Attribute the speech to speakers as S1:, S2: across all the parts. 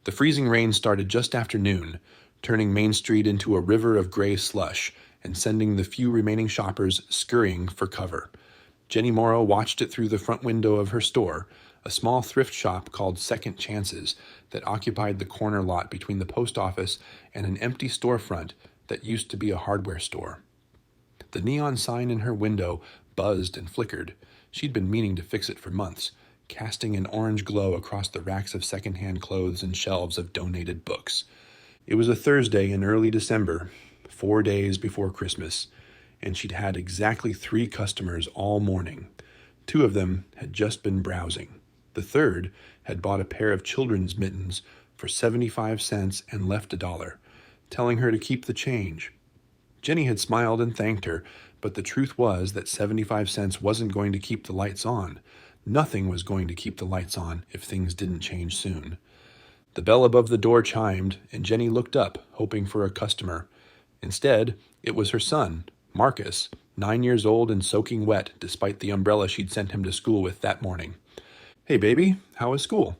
S1: The freezing rain started just after noon, turning Main Street into a river of gray slush and sending the few remaining shoppers scurrying for cover. Jenny Morrow watched it through the front window of her store, a small thrift shop called Second Chances that occupied the corner lot between the post office and an empty storefront that used to be a hardware store. The neon sign in her window buzzed and flickered. She'd been meaning to fix it for months, casting an orange glow across the racks of secondhand clothes and shelves of donated books. It was a Thursday in early December, 4 days before Christmas, and she'd had exactly 3 customers all morning. 2 of them had just been browsing. The third had bought a pair of children's mittens for 75 cents and left $1, telling her to keep the change. Jenny had smiled and thanked her, but the truth was that 75 cents wasn't going to keep the lights on. Nothing was going to keep the lights on if things didn't change soon. The bell above the door chimed, and Jenny looked up, hoping for a customer. Instead, it was her son, Marcus, 9 years old and soaking wet despite the umbrella she'd sent him to school with that morning. "Hey, baby, how was school?"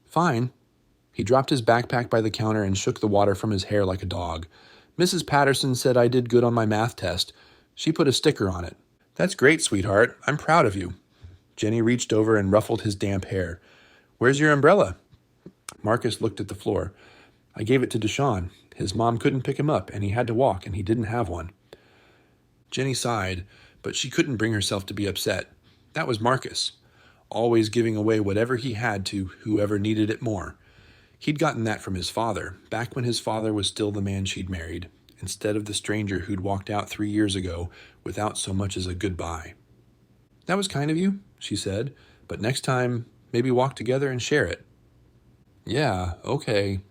S1: "Fine." He dropped his backpack by the counter and shook the water from his hair like a dog. "Mrs. Patterson said I did good on my math test. She put a sticker on it." "That's great, sweetheart. I'm proud of you." Jenny reached over and ruffled his damp hair. "Where's your umbrella?" Marcus looked at the floor. "I gave it to Deshawn. His mom couldn't pick him up, and he had to walk, and he didn't have one." Jenny sighed, but she couldn't bring herself to be upset. That was Marcus, always giving away whatever he had to whoever needed it more. He'd gotten that from his father, back when his father was still the man she'd married, instead of the stranger who'd walked out 3 years ago without so much as a goodbye. "That was kind of you," she said, "but next time, maybe walk together and share it." "Yeah, okay."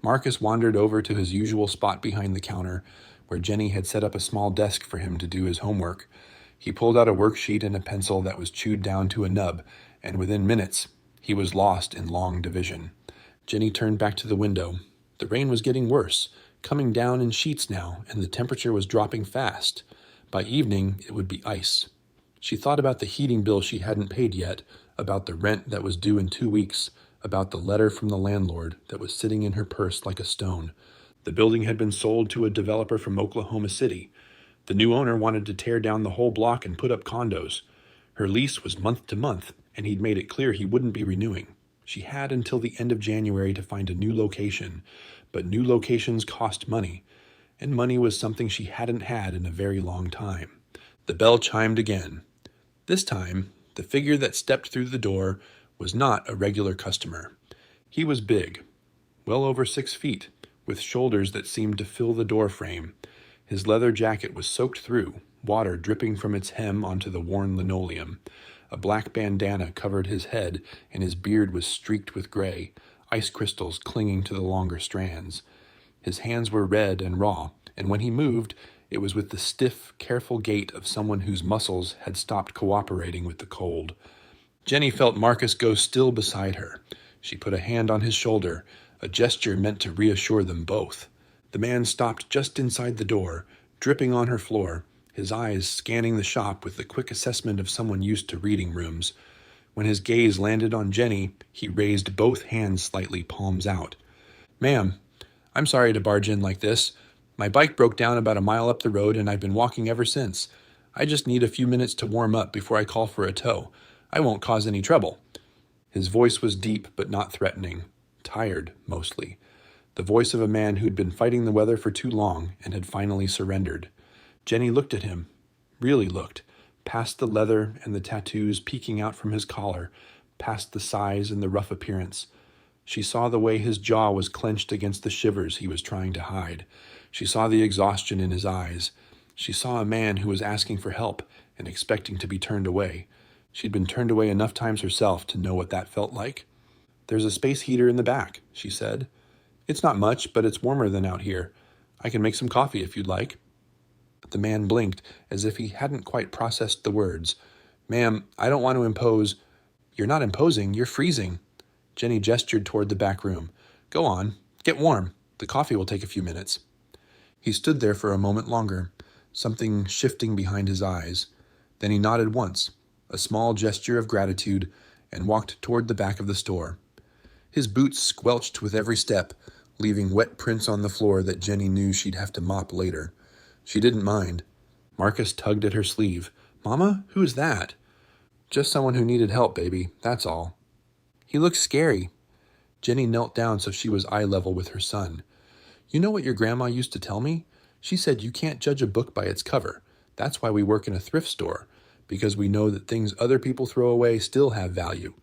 S1: Marcus wandered over to his usual spot behind the counter, where Jenny had set up a small desk for him to do his homework. He pulled out a worksheet and a pencil that was chewed down to a nub, and within minutes, he was lost in long division. Jenny turned back to the window. The rain was getting worse, coming down in sheets now, and the temperature was dropping fast. By evening, it would be ice. She thought about the heating bill she hadn't paid yet, about the rent that was due in 2 weeks, about the letter from the landlord that was sitting in her purse like a stone. The building had been sold to a developer from Oklahoma City. The new owner wanted to tear down the whole block and put up condos. Her lease was month to month, and he'd made it clear he wouldn't be renewing. She had until the end of January to find a new location, but new locations cost money, and money was something she hadn't had in a very long time. The bell chimed again. This time, the figure that stepped through the door was not a regular customer. He was big, well over 6 feet, with shoulders that seemed to fill the door frame. His leather jacket was soaked through, water dripping from its hem onto the worn linoleum. A black bandana covered his head, and his beard was streaked with gray, ice crystals clinging to the longer strands. His hands were red and raw, and when he moved, it was with the stiff, careful gait of someone whose muscles had stopped cooperating with the cold. Jenny felt Marcus go still beside her. She put a hand on his shoulder, a gesture meant to reassure them both. The man stopped just inside the door, dripping on her floor, his eyes scanning the shop with the quick assessment of someone used to reading rooms. When his gaze landed on Jenny, he raised both hands slightly, palms out. "Ma'am, I'm sorry to barge in like this. My bike broke down about a mile up the road, and I've been walking ever since. I just need a few minutes to warm up before I call for a tow. I won't cause any trouble." His voice was deep but not threatening. Tired, mostly. The voice of a man who'd been fighting the weather for too long and had finally surrendered. Jenny looked at him, really looked, past the leather and the tattoos peeking out from his collar, past the size and the rough appearance. She saw the way his jaw was clenched against the shivers he was trying to hide. She saw the exhaustion in his eyes. She saw a man who was asking for help and expecting to be turned away. She'd been turned away enough times herself to know what that felt like. "There's a space heater in the back," she said. "It's not much, but it's warmer than out here. I can make some coffee if you'd like." The man blinked as if he hadn't quite processed the words. "Ma'am, I don't want to impose." "You're not imposing, you're freezing." Jenny gestured toward the back room. "Go on, get warm. The coffee will take a few minutes." He stood there for a moment longer, something shifting behind his eyes. Then he nodded once, a small gesture of gratitude, and walked toward the back of the store. His boots squelched with every step, leaving wet prints on the floor that Jenny knew she'd have to mop later. She didn't mind. Marcus tugged at her sleeve. "Mama, who is that?" "Just someone who needed help, baby, that's all." "He looks scary." Jenny knelt down so she was eye level with her son. "You know what your grandma used to tell me? She said you can't judge a book by its cover. That's why we work in a thrift store, because we know that things other people throw away still have value.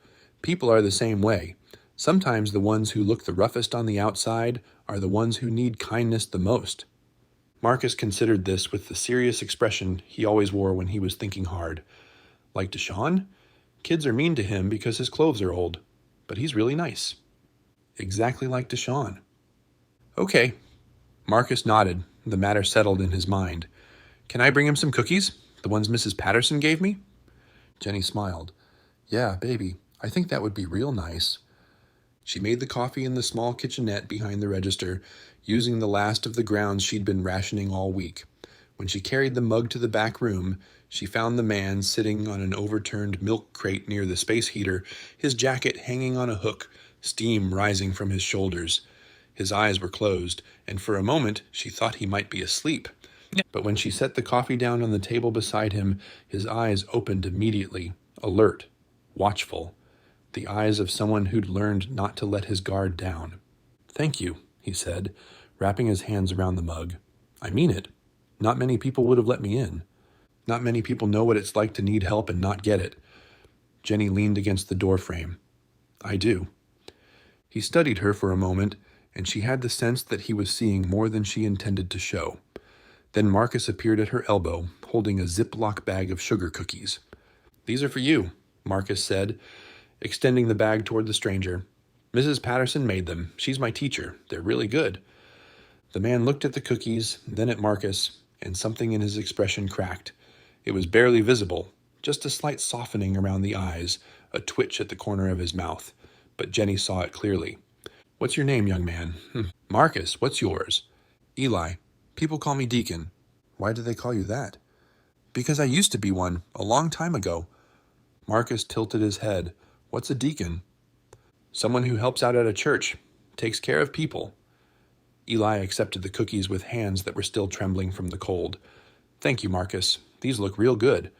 S1: People are the same way. Sometimes the ones who look the roughest on the outside are the ones who need kindness the most." Marcus considered this with the serious expression he always wore when he was thinking hard. Like Deshaun? Kids are mean to him because his clothes are old, but he's really nice. Exactly like Deshaun. Okay. Marcus nodded. The matter settled in his mind. "Can I bring him some cookies? The ones Mrs. Patterson gave me?" Jenny smiled. "Yeah, baby, I think that would be real nice." She made the coffee in the small kitchenette behind the register, using the last of the grounds she'd been rationing all week. When she carried the mug to the back room, she found the man sitting on an overturned milk crate near the space heater, his jacket hanging on a hook, steam rising from his shoulders. His eyes were closed, and for a moment she thought he might be asleep. But when she set the coffee down on the table beside him, his eyes opened immediately, alert, watchful. The eyes of someone who'd learned not to let his guard down. "Thank you," he said, wrapping his hands around the mug. "I mean it. Not many people would have let me in. Not many people know what it's like to need help and not get it." Jenny leaned against the doorframe. "I do." He studied her for a moment, and she had the sense that he was seeing more than she intended to show. Then Marcus appeared at her elbow, holding a Ziploc bag of sugar cookies. "These are for you," Marcus said, extending the bag toward the stranger. "Mrs. Patterson made them. She's my teacher. They're really good." The man looked at the cookies, then at Marcus, and something in his expression cracked. It was barely visible, just a slight softening around the eyes, a twitch at the corner of his mouth. But Jenny saw it clearly. "What's your name, young man?" "Marcus, what's yours?" "Eli. People call me Deacon." "Why do they call you that?" "Because I used to be one, a long time ago." Marcus tilted his head. "What's a deacon?" "Someone who helps out at a church, takes care of people." Eli accepted the cookies with hands that were still trembling from the cold. "Thank you, Marcus. These look real good."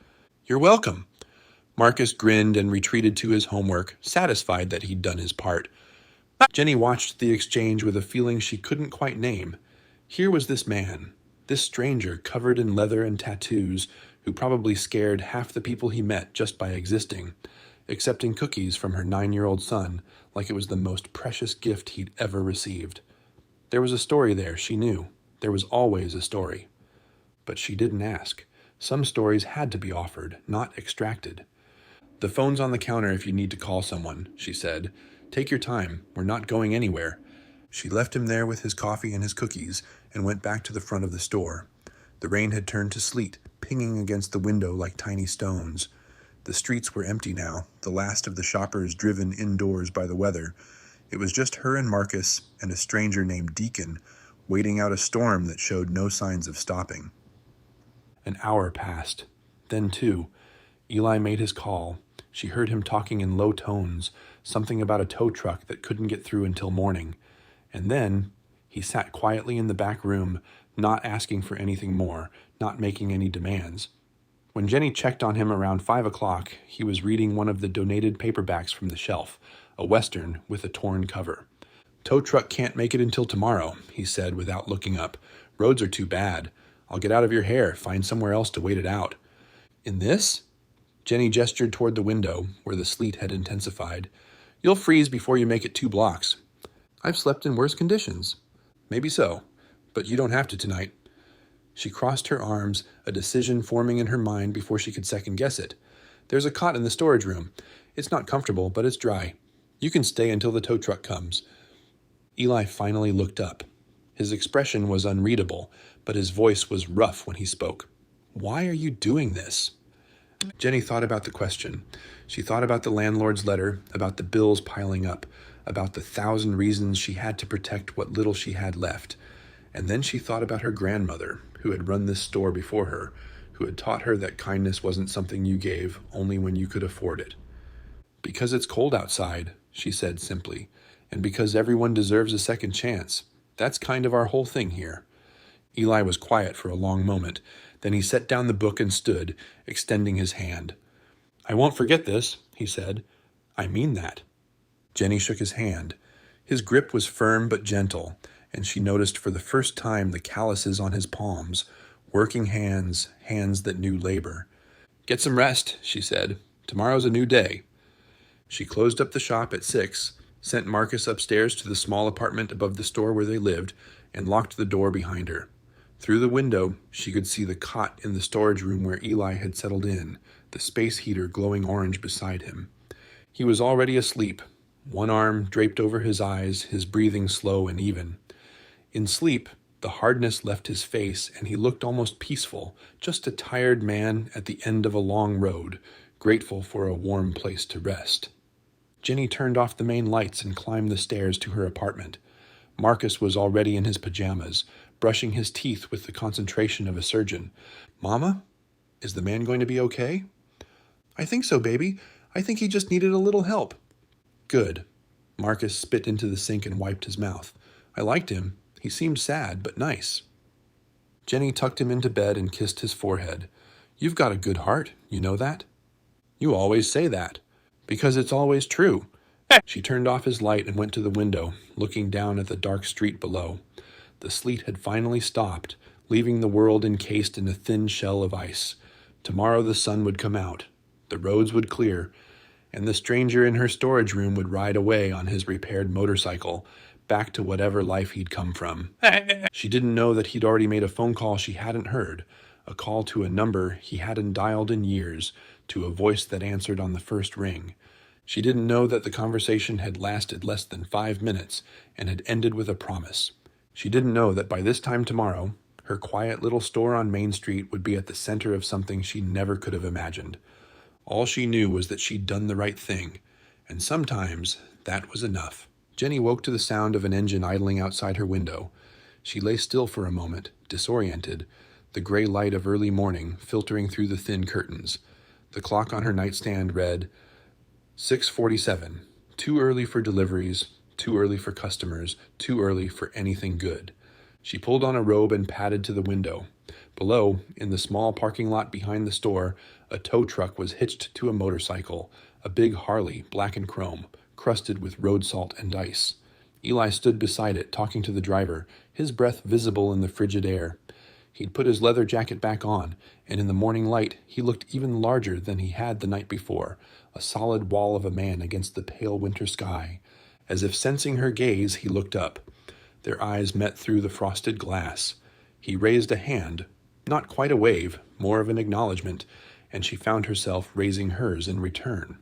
S1: "You're welcome." Marcus grinned and retreated to his homework, satisfied that he'd done his part. Jenny watched the exchange with a feeling she couldn't quite name. Here was this man, this stranger covered in leather and tattoos, who probably scared half the people he met just by existing, accepting cookies from her 9-year-old son like it was the most precious gift he'd ever received. There was a story there, she knew. There was always a story. But she didn't ask. Some stories had to be offered, not extracted. "The phone's on the counter if you need to call someone," she said. "Take your time. We're not going anywhere." She left him there with his coffee and his cookies and went back to the front of the store. The rain had turned to sleet, pinging against the window like tiny stones. The streets were empty now, the last of the shoppers driven indoors by the weather. It was just her and Marcus and a stranger named Deacon, waiting out a storm that showed no signs of stopping. An hour passed. Then, too, Eli made his call. She heard him talking in low tones, something about a tow truck that couldn't get through until morning. And then he sat quietly in the back room, not asking for anything more, not making any demands. When Jenny checked on him around 5 o'clock, he was reading one of the donated paperbacks from the shelf, a Western with a torn cover. "Tow truck can't make it until tomorrow," he said without looking up. "Roads are too bad. I'll get out of your hair, find somewhere else to wait it out." "In this?" Jenny gestured toward the window, where the sleet had intensified. "You'll freeze before you make it 2 blocks. I've slept in worse conditions." "Maybe so, but you don't have to tonight." She crossed her arms, a decision forming in her mind before she could second-guess it. "There's a cot in the storage room. It's not comfortable, but it's dry. You can stay until the tow truck comes." Eli finally looked up. His expression was unreadable, but his voice was rough when he spoke. "Why are you doing this?" Jenny thought about the question. She thought about the landlord's letter, about the bills piling up, about the 1,000 reasons she had to protect what little she had left. And then she thought about her grandmother, who had run this store before her, who had taught her that kindness wasn't something you gave only when you could afford it. "Because it's cold outside," she said simply, And because everyone deserves a second chance. That's kind of our whole thing here. Eli was quiet for a long moment. Then he set down the book and stood, extending his hand. I won't forget this, he said. I mean that. Jenny shook his hand. His grip was firm but gentle, and she noticed for the first time the calluses on his palms, working hands, hands that knew labor. Get some rest, she said. Tomorrow's a new day. She closed up the shop at 6, sent Marcus upstairs to the small apartment above the store where they lived, and locked the door behind her. Through the window, she could see the cot in the storage room where Eli had settled in, the space heater glowing orange beside him. He was already asleep, one arm draped over his eyes, his breathing slow and even. In sleep, the hardness left his face, and he looked almost peaceful, just a tired man at the end of a long road, grateful for a warm place to rest. Jenny turned off the main lights and climbed the stairs to her apartment. Marcus was already in his pajamas, brushing his teeth with the concentration of a surgeon. Mama? Is the man going to be okay? I think so, baby. I think he just needed a little help. Good. Marcus spit into the sink and wiped his mouth. I liked him. He seemed sad, but nice. Jenny tucked him into bed and kissed his forehead. You've got a good heart, you know that? You always say that. Because it's always true. She turned off his light and went to the window, looking down at the dark street below. The sleet had finally stopped, leaving the world encased in a thin shell of ice. Tomorrow the sun would come out, the roads would clear, and the stranger in her storage room would ride away on his repaired motorcycle, back to whatever life he'd come from. She didn't know that he'd already made a phone call she hadn't heard, a call to a number he hadn't dialed in years, to a voice that answered on the first ring. She didn't know that the conversation had lasted less than 5 minutes and had ended with a promise. She didn't know that by this time tomorrow, her quiet little store on Main Street would be at the center of something she never could have imagined. All she knew was that she'd done the right thing, and sometimes that was enough. Jenny woke to the sound of an engine idling outside her window. She lay still for a moment, disoriented, the gray light of early morning filtering through the thin curtains. The clock on her nightstand read 6:47, too early for deliveries, too early for customers, too early for anything good. She pulled on a robe and padded to the window. Below, in the small parking lot behind the store, a tow truck was hitched to a motorcycle, a big Harley, black and chrome, crusted with road salt and ice. Eli stood beside it, talking to the driver, his breath visible in the frigid air. He'd put his leather jacket back on, and in the morning light he looked even larger than he had the night before, a solid wall of a man against the pale winter sky. As if sensing her gaze, he looked up. Their eyes met through the frosted glass. He raised a hand, not quite a wave, more of an acknowledgement, and she found herself raising hers in return.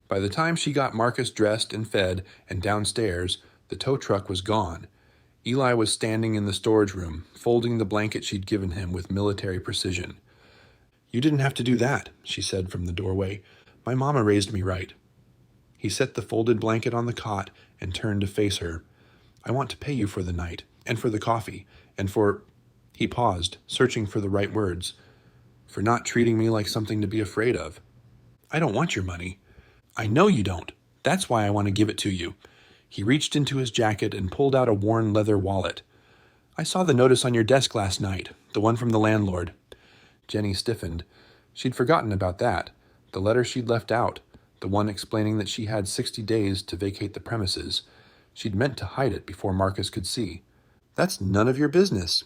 S1: By the time she got Marcus dressed and fed and downstairs, the tow truck was gone. Eli was standing in the storage room, folding the blanket she'd given him with military precision. You didn't have to do that, she said from the doorway. My mama raised me right. He set the folded blanket on the cot and turned to face her. I want to pay you for the night, and for the coffee, and for... He paused, searching for the right words. For not treating me like something to be afraid of. I don't want your money. I know you don't. That's why I want to give it to you. He reached into his jacket and pulled out a worn leather wallet. I saw the notice on your desk last night, the one from the landlord. Jenny stiffened. She'd forgotten about that, the letter she'd left out, the one explaining that she had 60 days to vacate the premises. She'd meant to hide it before Marcus could see. That's none of your business.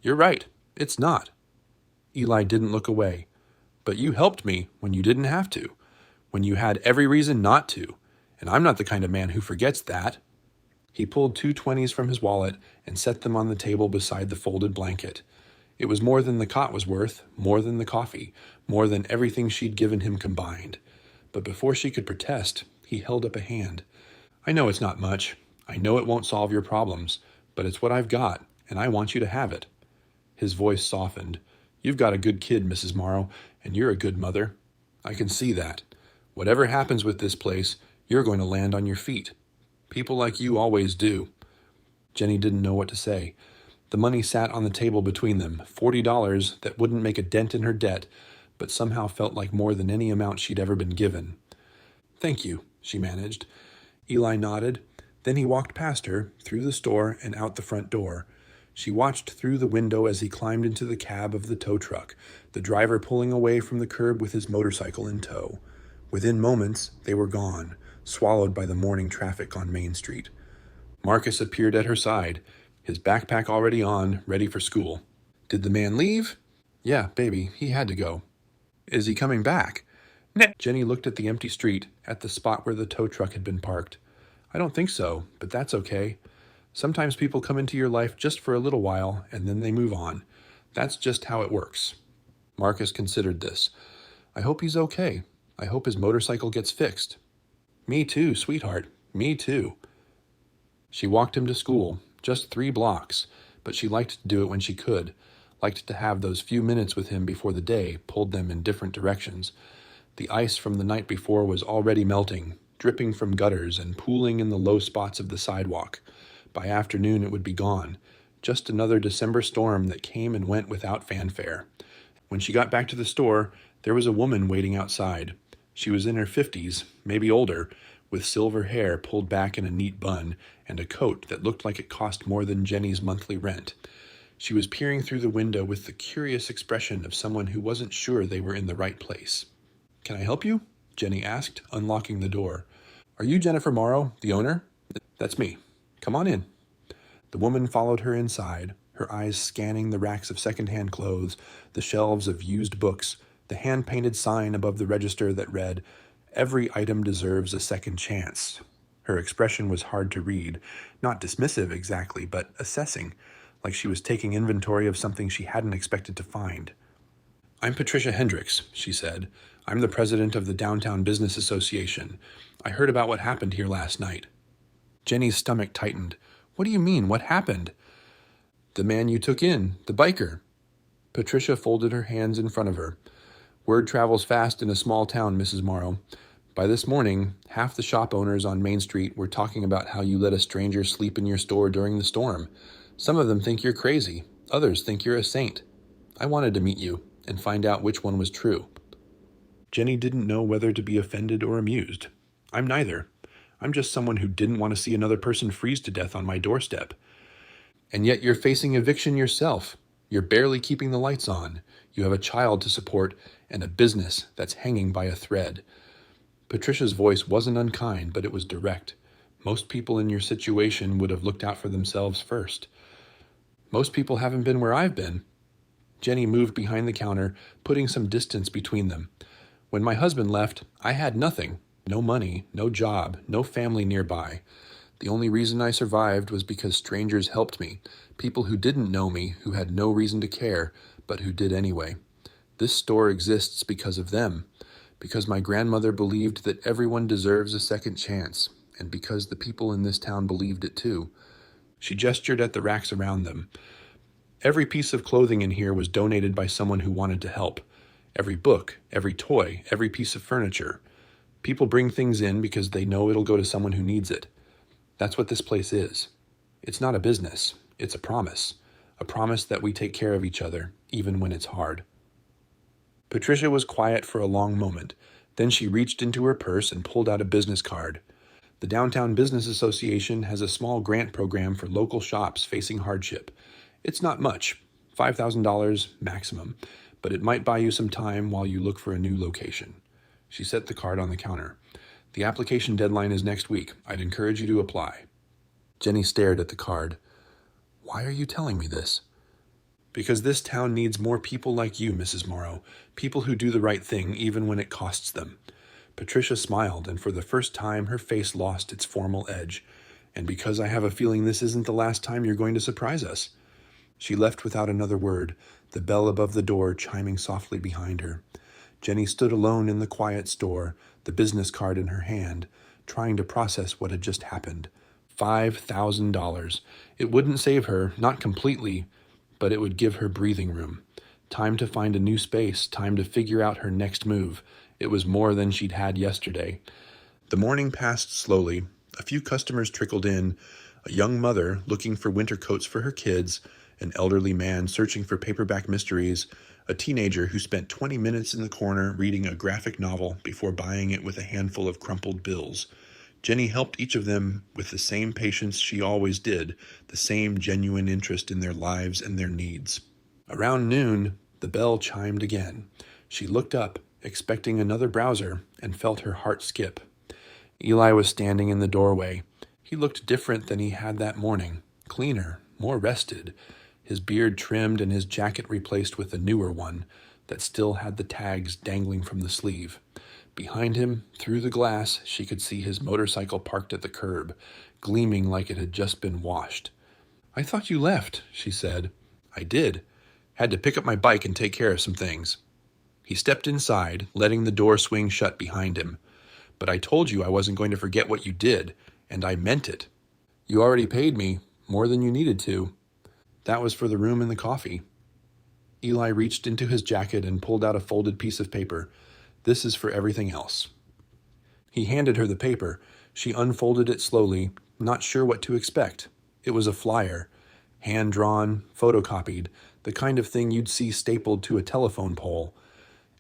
S1: You're right. It's not. Eli didn't look away. But you helped me when you didn't have to, when you had every reason not to, and I'm not the kind of man who forgets that. He pulled 2 20s from his wallet and set them on the table beside the folded blanket. It was more than the cot was worth, more than the coffee, more than everything she'd given him combined. But before she could protest, he held up a hand. I know it's not much. I know it won't solve your problems, but it's what I've got, and I want you to have it. His voice softened. You've got a good kid, Mrs. Morrow, and you're a good mother. I can see that. Whatever happens with this place, you're going to land on your feet. People like you always do. Jenny didn't know what to say. The money sat on the table between them, $40 that wouldn't make a dent in her debt, but somehow felt like more than any amount she'd ever been given. Thank you, she managed. Eli nodded. Then he walked past her, through the store and out the front door. She watched through the window as he climbed into the cab of the tow truck, the driver pulling away from the curb with his motorcycle in tow. Within moments, they were gone, swallowed by the morning traffic on Main Street. Marcus appeared at her side, his backpack already on, ready for school. Did the man leave? Yeah, baby, he had to go. Is he coming back? No. Jenny looked at the empty street, at the spot where the tow truck had been parked. I don't think so, but that's okay. Sometimes people come into your life just for a little while, and then they move on. That's just how it works. Marcus considered this. I hope he's okay. I hope his motorcycle gets fixed. Me too, sweetheart. Me too. She walked him to school, just 3 blocks, but she liked to do it when she could, liked to have those few minutes with him before the day pulled them in different directions. The ice from the night before was already melting, dripping from gutters and pooling in the low spots of the sidewalk. By afternoon it would be gone, just another December storm that came and went without fanfare. When she got back to the store, there was a woman waiting outside. She was in her 50s, maybe older, with silver hair pulled back in a neat bun and a coat that looked like it cost more than Jenny's monthly rent. She was peering through the window with the curious expression of someone who wasn't sure they were in the right place. Can I help you? Jenny asked, unlocking the door. Are you Jennifer Morrow, the owner? That's me. Come on in. The woman followed her inside, her eyes scanning the racks of secondhand clothes, the shelves of used books, the hand-painted sign above the register that read, "Every item deserves a second chance." Her expression was hard to read, not dismissive exactly, but assessing, like she was taking inventory of something she hadn't expected to find. I'm Patricia Hendricks, she said. I'm the president of the Downtown Business Association. I heard about what happened here last night. Jenny's stomach tightened. What do you mean? What happened? The man you took in, the biker. Patricia folded her hands in front of her. Word travels fast in a small town, Mrs. Morrow. By this morning, half the shop owners on Main Street were talking about how you let a stranger sleep in your store during the storm. Some of them think you're crazy. Others think you're a saint. I wanted to meet you and find out which one was true. Jenny didn't know whether to be offended or amused. I'm neither. I'm just someone who didn't want to see another person freeze to death on my doorstep. And yet you're facing eviction yourself. You're barely keeping the lights on. You have a child to support and a business that's hanging by a thread. Patricia's voice wasn't unkind, but it was direct. Most people in your situation would have looked out for themselves first. Most people haven't been where I've been. Jenny moved behind the counter, putting some distance between them. When my husband left, I had nothing. No money, no job, no family nearby. The only reason I survived was because strangers helped me, people who didn't know me, who had no reason to care, but who did anyway. This store exists because of them, because my grandmother believed that everyone deserves a second chance, and because the people in this town believed it too. She gestured at the racks around them. Every piece of clothing in here was donated by someone who wanted to help. Every book, every toy, every piece of furniture. People bring things in because they know it'll go to someone who needs it. That's what this place is. It's not a business. It's a promise that we take care of each other, even when it's hard. Patricia was quiet for a long moment. Then she reached into her purse and pulled out a business card. The Downtown Business Association has a small grant program for local shops facing hardship. It's not much, $5,000 maximum, but it might buy you some time while you look for a new location. She set the card on the counter. The application deadline is next week. I'd encourage you to apply. Jenny stared at the card. Why are you telling me this? Because this town needs more people like you, Mrs. Morrow, people who do the right thing even when it costs them. Patricia smiled, and for the first time her face lost its formal edge. And because I have a feeling this isn't the last time you're going to surprise us. She left without another word, the bell above the door chiming softly behind her. Jenny stood alone in the quiet store, the business card in her hand, trying to process what had just happened. $5,000. It wouldn't save her, not completely, but it would give her breathing room. Time to find a new space, time to figure out her next move. It was more than she'd had yesterday. The morning passed slowly. A few customers trickled in, a young mother looking for winter coats for her kids, an elderly man searching for paperback mysteries, a teenager who spent 20 minutes in the corner reading a graphic novel before buying it with a handful of crumpled bills. Jenny helped each of them with the same patience she always did, the same genuine interest in their lives and their needs. Around noon, the bell chimed again. She looked up, expecting another browser, and felt her heart skip. Eli was standing in the doorway. He looked different than he had that morning, cleaner, more rested, his beard trimmed and his jacket replaced with a newer one that still had the tags dangling from the sleeve. Behind him, through the glass, she could see his motorcycle parked at the curb, gleaming like it had just been washed. "I thought you left," she said. "I did. Had to pick up my bike and take care of some things." He stepped inside, letting the door swing shut behind him. "But I told you I wasn't going to forget what you did, and I meant it." "You already paid me, more than you needed to." "That was for the room and the coffee." Eli reached into his jacket and pulled out a folded piece of paper. "This is for everything else." He handed her the paper. She unfolded it slowly, not sure what to expect. It was a flyer, hand-drawn, photocopied, the kind of thing you'd see stapled to a telephone pole.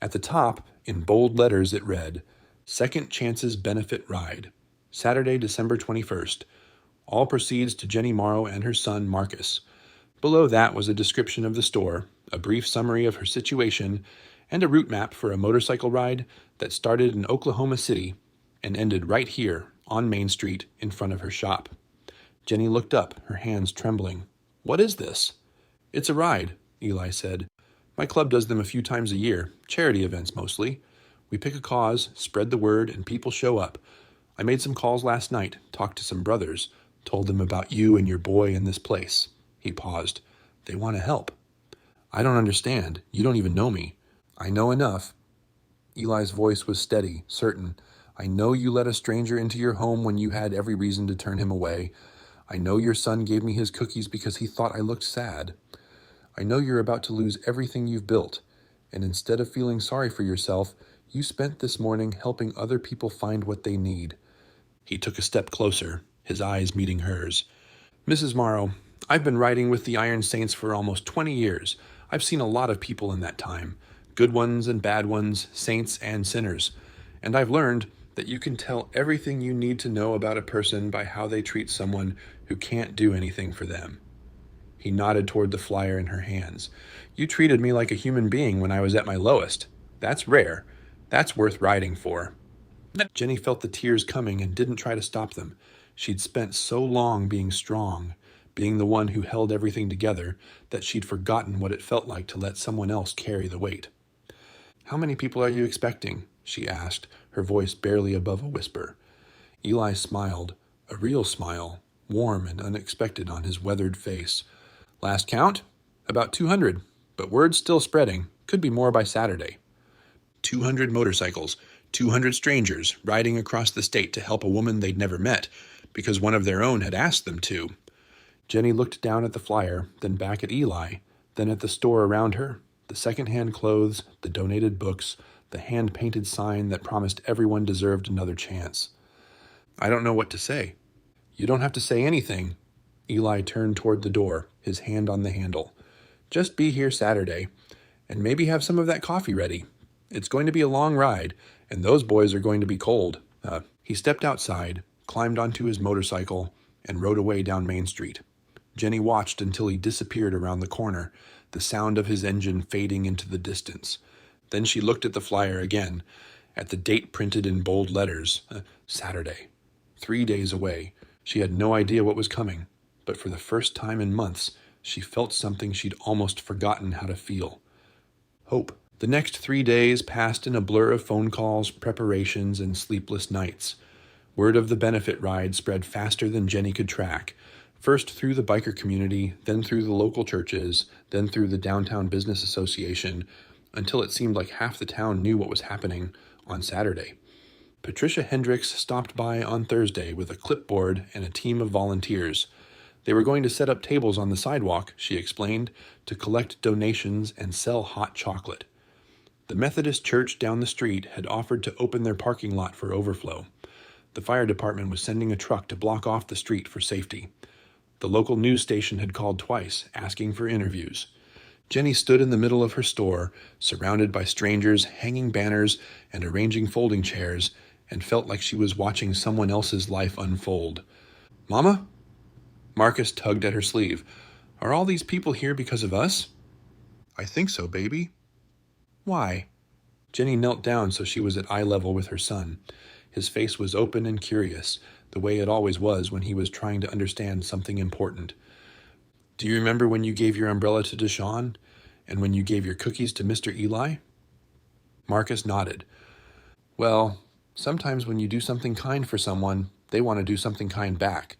S1: At the top, in bold letters, it read, "Second Chances Benefit Ride, Saturday, December 21st. All proceeds to Jenny Morrow and her son, Marcus." Below that was a description of the store, a brief summary of her situation, and a route map for a motorcycle ride that started in Oklahoma City and ended right here on Main Street in front of her shop. Jenny looked up, her hands trembling. "What is this?" "It's a ride," Eli said. "My club does them a few times a year, charity events mostly. We pick a cause, spread the word, and people show up. I made some calls last night, talked to some brothers, told them about you and your boy in this place." He paused. "They want to help." "I don't understand. You don't even know me." "I know enough." Eli's voice was steady, certain. "I know you let a stranger into your home when you had every reason to turn him away. I know your son gave me his cookies because he thought I looked sad. I know you're about to lose everything you've built, and instead of feeling sorry for yourself, you spent this morning helping other people find what they need." He took a step closer, his eyes meeting hers. "Mrs. Morrow, I've been riding with the Iron Saints for almost 20 years. I've seen a lot of people in that time, good ones and bad ones, saints and sinners. And I've learned that you can tell everything you need to know about a person by how they treat someone who can't do anything for them." He nodded toward the flyer in her hands. "You treated me like a human being when I was at my lowest. That's rare. That's worth riding for." Jenny felt the tears coming and didn't try to stop them. She'd spent so long being strong, being the one who held everything together, that she'd forgotten what it felt like to let someone else carry the weight. "How many people are you expecting?" she asked, her voice barely above a whisper. Eli smiled, a real smile, warm and unexpected on his weathered face. "Last count? About 200, but word's still spreading. Could be more by Saturday." 200 motorcycles, 200 strangers riding across the state to help a woman they'd never met because one of their own had asked them to. Jenny looked down at the flyer, then back at Eli, then at the store around her, the second-hand clothes, the donated books, the hand-painted sign that promised everyone deserved another chance. "I don't know what to say." "You don't have to say anything." Eli turned toward the door, his hand on the handle. "Just be here Saturday, and maybe have some of that coffee ready. It's going to be a long ride, and those boys are going to be cold." He stepped outside, climbed onto his motorcycle, and rode away down Main Street. Jenny watched until he disappeared around the corner, the sound of his engine fading into the distance. Then she looked at the flyer again, at the date printed in bold letters, Saturday. 3 days away. She had no idea what was coming, but for the first time in months, she felt something she'd almost forgotten how to feel. Hope. The next 3 days passed in a blur of phone calls, preparations, and sleepless nights. Word of the benefit ride spread faster than Jenny could track, first through the biker community, then through the local churches, then through the Downtown Business Association, until it seemed like half the town knew what was happening on Saturday. Patricia Hendricks stopped by on Thursday with a clipboard and a team of volunteers. They were going to set up tables on the sidewalk, she explained, to collect donations and sell hot chocolate. The Methodist church down the street had offered to open their parking lot for overflow. The fire department was sending a truck to block off the street for safety. The local news station had called twice, asking for interviews. Jenny stood in the middle of her store, surrounded by strangers hanging banners and arranging folding chairs, and felt like she was watching someone else's life unfold. Mama? Marcus tugged at her sleeve. Are all these people here because of us? I think so, baby. Why? Jenny knelt down so she was at eye level with her son. His face was open and curious, the way it always was when he was trying to understand something important. Do you remember when you gave your umbrella to Deshawn? And when you gave your cookies to Mr. Eli? Marcus nodded. Well, sometimes when you do something kind for someone, they want to do something kind back.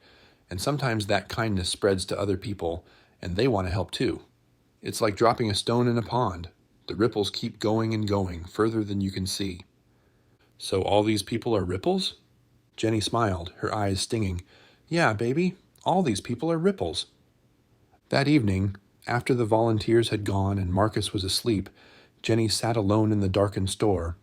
S1: And sometimes that kindness spreads to other people, and they want to help too. It's like dropping a stone in a pond. The ripples keep going and going, further than you can see. So all these people are ripples? Jenny smiled, her eyes stinging. Yeah, baby, all these people are ripples. That evening, after the volunteers had gone and Marcus was asleep, Jenny sat alone in the darkened store.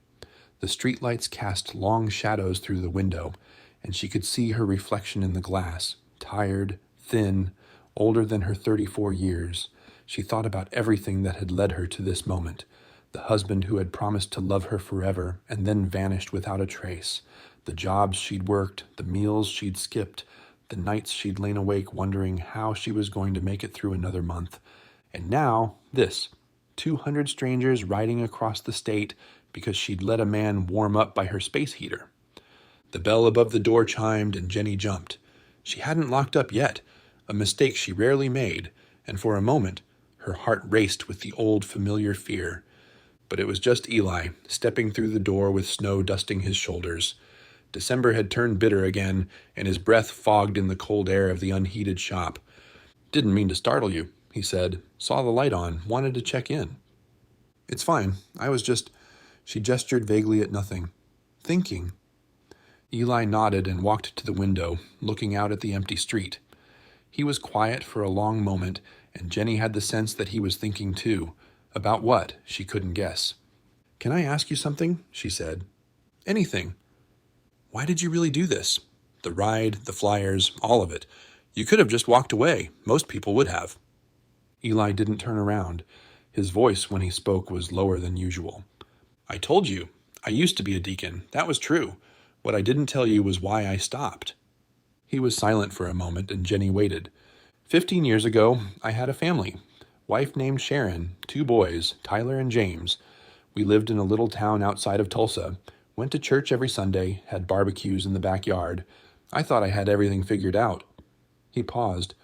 S1: The streetlights cast long shadows through the window, and she could see her reflection in the glass, tired, thin, older than her 34 years. She thought about everything that had led her to this moment. The husband who had promised to love her forever and then vanished without a trace. The jobs she'd worked, the meals she'd skipped, the nights she'd lain awake wondering how she was going to make it through another month. And now, this, 200 strangers riding across the state because she'd let a man warm up by her space heater. The bell above the door chimed and Jenny jumped. She hadn't locked up yet, a mistake she rarely made, and for a moment, her heart raced with the old familiar fear. But it was just Eli, stepping through the door with snow dusting his shoulders. December had turned bitter again, and his breath fogged in the cold air of the unheated shop. Didn't mean to startle you, he said. Saw the light on, wanted to check in. It's fine. I was just... She gestured vaguely at nothing. Thinking. Eli nodded and walked to the window, looking out at the empty street. He was quiet for a long moment, and Jenny had the sense that he was thinking too. About what, she couldn't guess. Can I ask you something? She said. Anything. Why did you really do this? The ride, the flyers, all of it. You could have just walked away. Most people would have. Eli didn't turn around. His voice, when he spoke, was lower than usual. I told you. I used to be a deacon. That was true. What I didn't tell you was why I stopped. He was silent for a moment, and Jenny waited. 15 years ago, I had a family. Wife named Sharon, 2 boys, Tyler and James. We lived in a little town outside of Tulsa, went to church every Sunday, had barbecues in the backyard. I thought I had everything figured out. He paused.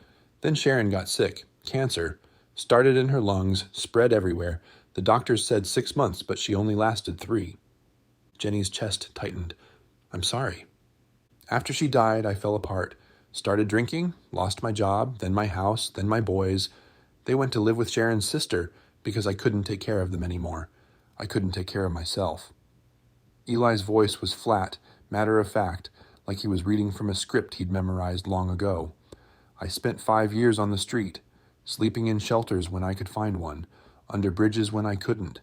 S1: Then Sharon got sick, cancer. Started in her lungs, spread everywhere. The doctors said 6 months, but she only lasted 3. Jenny's chest tightened. I'm sorry. After she died, I fell apart. Started drinking, lost my job, then my house, then my boys. They went to live with Sharon's sister because I couldn't take care of them anymore. I couldn't take care of myself. Eli's voice was flat, matter-of-fact, like he was reading from a script he'd memorized long ago. I spent 5 years on the street, sleeping in shelters when I could find one, under bridges when I couldn't.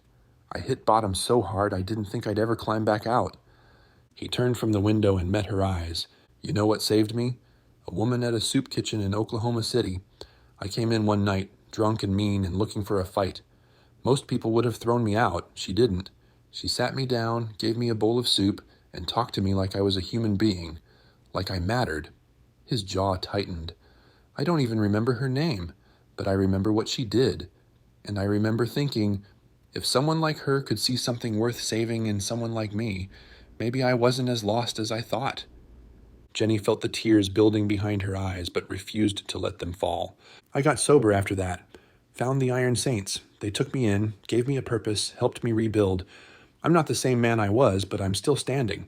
S1: I hit bottom so hard I didn't think I'd ever climb back out. He turned from the window and met her eyes. You know what saved me? A woman at a soup kitchen in Oklahoma City. I came in one night, drunk and mean and looking for a fight. Most people would have thrown me out. She didn't. She sat me down, gave me a bowl of soup, and talked to me like I was a human being, like I mattered. His jaw tightened. I don't even remember her name, but I remember what she did. And I remember thinking, if someone like her could see something worth saving in someone like me, maybe I wasn't as lost as I thought. Jenny felt the tears building behind her eyes, but refused to let them fall. I got sober after that. Found the Iron Saints. They took me in, gave me a purpose, helped me rebuild. I'm not the same man I was, but I'm still standing.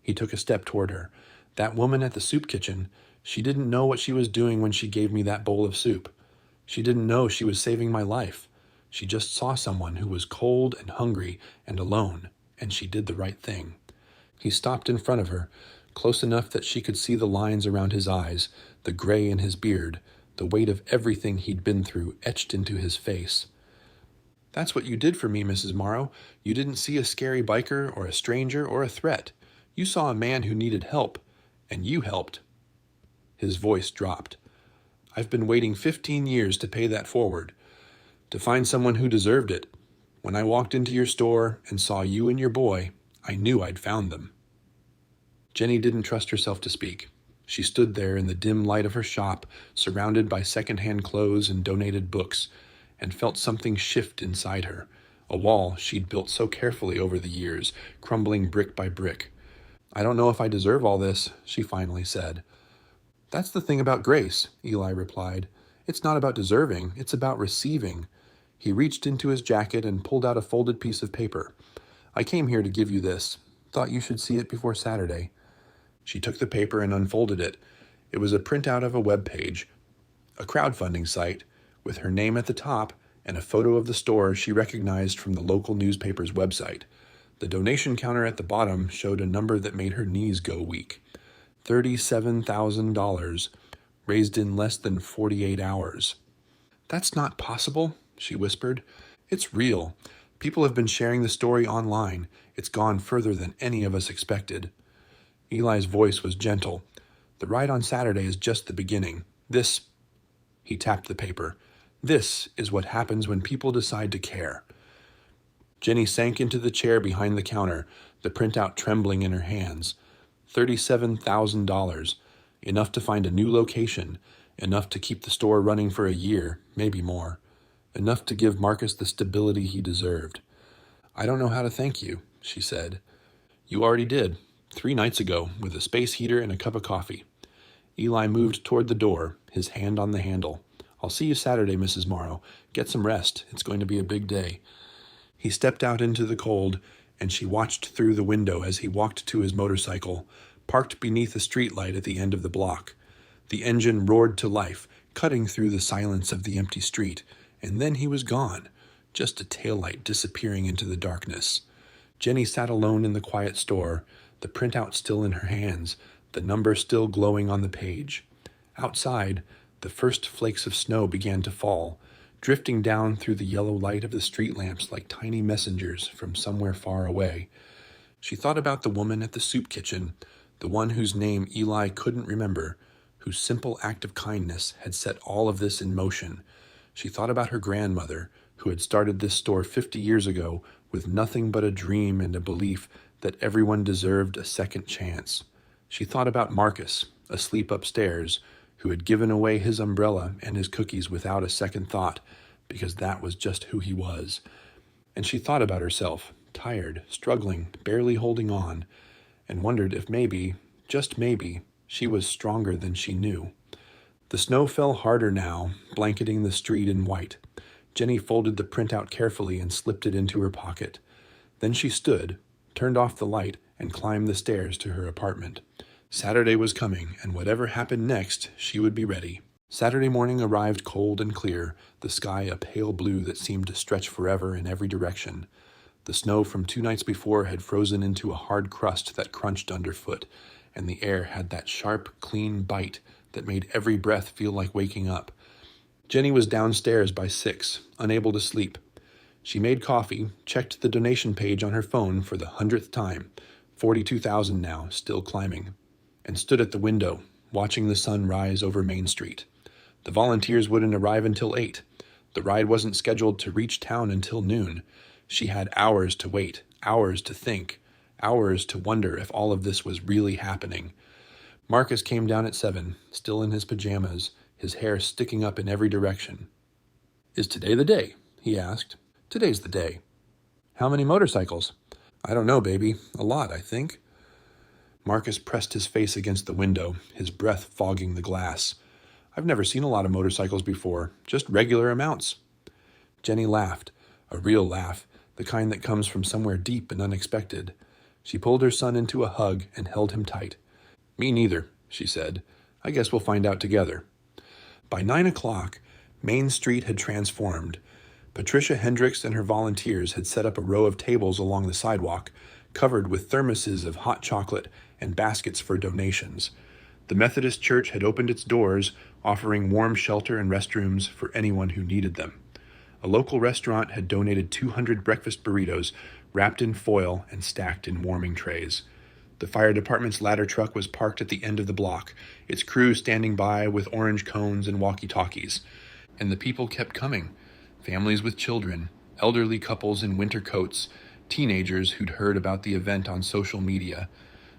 S1: He took a step toward her. That woman at the soup kitchen, she didn't know what she was doing when she gave me that bowl of soup. She didn't know she was saving my life. She just saw someone who was cold and hungry and alone, and she did the right thing. He stopped in front of her, close enough that she could see the lines around his eyes, the gray in his beard, the weight of everything he'd been through etched into his face. That's what you did for me, Mrs. Morrow. You didn't see a scary biker or a stranger or a threat. You saw a man who needed help, and you helped. His voice dropped. I've been waiting 15 years to pay that forward, to find someone who deserved it. When I walked into your store and saw you and your boy, I knew I'd found them. Jenny didn't trust herself to speak. She stood there in the dim light of her shop, surrounded by second-hand clothes and donated books, and felt something shift inside her, a wall she'd built so carefully over the years, crumbling brick by brick. "I don't know if I deserve all this," she finally said. "That's the thing about grace," Eli replied. "It's not about deserving, it's about receiving." He reached into his jacket and pulled out a folded piece of paper. "I came here to give you this. Thought you should see it before Saturday." She took the paper and unfolded it. It was a printout of a web page, a crowdfunding site, with her name at the top and a photo of the store she recognized from the local newspaper's website. The donation counter at the bottom showed a number that made her knees go weak. $37,000, raised in less than 48 hours. "That's not possible," she whispered. "It's real. People have been sharing the story online. It's gone further than any of us expected." Eli's voice was gentle. "The ride on Saturday is just the beginning. He tapped the paper. "This is what happens when people decide to care." Jenny sank into the chair behind the counter, the printout trembling in her hands. $37,000. Enough to find a new location. Enough to keep the store running for a year, maybe more. Enough to give Marcus the stability he deserved. "I don't know how to thank you," she said. "You already did, 3 nights ago, with a space heater and a cup of coffee." Eli moved toward the door, his hand on the handle. "I'll see you Saturday, Mrs. Morrow. Get some rest. It's going to be a big day." He stepped out into the cold, and she watched through the window as he walked to his motorcycle, parked beneath a streetlight at the end of the block. The engine roared to life, cutting through the silence of the empty street, and then he was gone, just a taillight disappearing into the darkness. Jenny sat alone in the quiet store, the printout still in her hands, the number still glowing on the page. Outside, the first flakes of snow began to fall, drifting down through the yellow light of the street lamps like tiny messengers from somewhere far away. She thought about the woman at the soup kitchen, the one whose name Eli couldn't remember, whose simple act of kindness had set all of this in motion. She thought about her grandmother, who had started this store 50 years ago with nothing but a dream and a belief that everyone deserved a second chance. She thought about Marcus, asleep upstairs, who had given away his umbrella and his cookies without a second thought, because that was just who he was. And she thought about herself, tired, struggling, barely holding on, and wondered if maybe, just maybe, she was stronger than she knew. The snow fell harder now, blanketing the street in white. Jenny folded the printout carefully and slipped it into her pocket. Then she stood, turned off the light, and climbed the stairs to her apartment. Saturday was coming, and whatever happened next, she would be ready. Saturday morning arrived cold and clear, the sky a pale blue that seemed to stretch forever in every direction. The snow from 2 nights before had frozen into a hard crust that crunched underfoot, and the air had that sharp, clean bite that made every breath feel like waking up. Jenny was downstairs by 6, unable to sleep. She made coffee, checked the donation page on her phone for the 100th time, 42,000 now, still climbing, and stood at the window, watching the sun rise over Main Street. The volunteers wouldn't arrive until 8. The ride wasn't scheduled to reach town until noon. She had hours to wait, hours to think, hours to wonder if all of this was really happening. Marcus came down at 7, still in his pajamas, his hair sticking up in every direction. "Is today the day?" he asked. "Today's the day." "How many motorcycles?" "I don't know, baby. A lot, I think." Marcus pressed his face against the window, his breath fogging the glass. "I've never seen a lot of motorcycles before, just regular amounts." Jenny laughed, a real laugh, the kind that comes from somewhere deep and unexpected. She pulled her son into a hug and held him tight. "Me neither," she said. "I guess we'll find out together." By 9 o'clock, Main Street had transformed. Patricia Hendricks and her volunteers had set up a row of tables along the sidewalk, covered with thermoses of hot chocolate and baskets for donations. The Methodist Church had opened its doors, offering warm shelter and restrooms for anyone who needed them. A local restaurant had donated 200 breakfast burritos, wrapped in foil and stacked in warming trays. The fire department's ladder truck was parked at the end of the block, its crew standing by with orange cones and walkie-talkies. And the people kept coming, families with children, elderly couples in winter coats, teenagers who'd heard about the event on social media.